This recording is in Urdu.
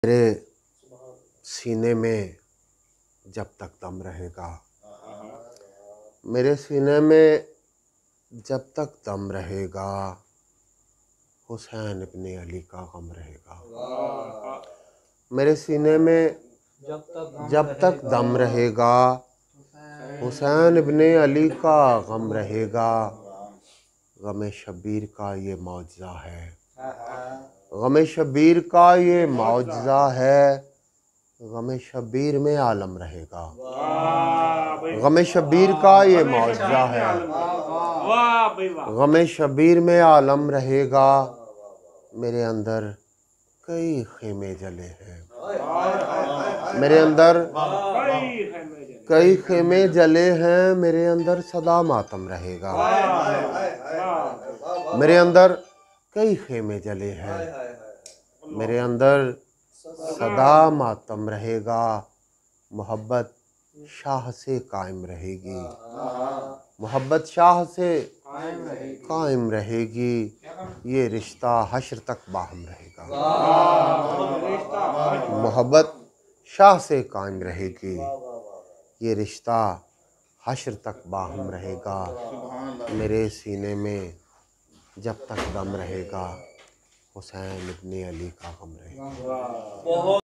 میرے سینے میں جب تک دم رہے گا، میرے سینے میں جب تک دم رہے گا، حسین ابن علی کا غم رہے گا۔ میرے سینے میں جب تک دم رہے گا، حسین ابن علی کا غم رہے گا۔ غم شبیر کا یہ معجزہ ہے، غم شبیر کا یہ معجزہ ہے۔ غم شبیر میں عالم رہے گا، غم شبیر کا یہ معجزہ ہے۔ غم شبیر میں عالم رہے گا۔ میرے اندر کئی خیمے جلے ہیں، میرے اندر کئی خیمے جلے ہیں۔ میرے اندر صدا ماتم رہے گا، میرے اندر کئی خیمے جلے ہیں۔ میرے اندر صدا ماتم رہے گا۔ محبت شاہ سے قائم رہے گی، محبت شاہ سے قائم رہے گی۔ یہ رشتہ حشر تک باہم رہے گا، محبت شاہ سے قائم رہے گی۔ یہ رشتہ حشر تک باہم رہے گا۔ میرے سینے میں جب تک دم رہے گا، حسین ابن علی کا غم رہے گا۔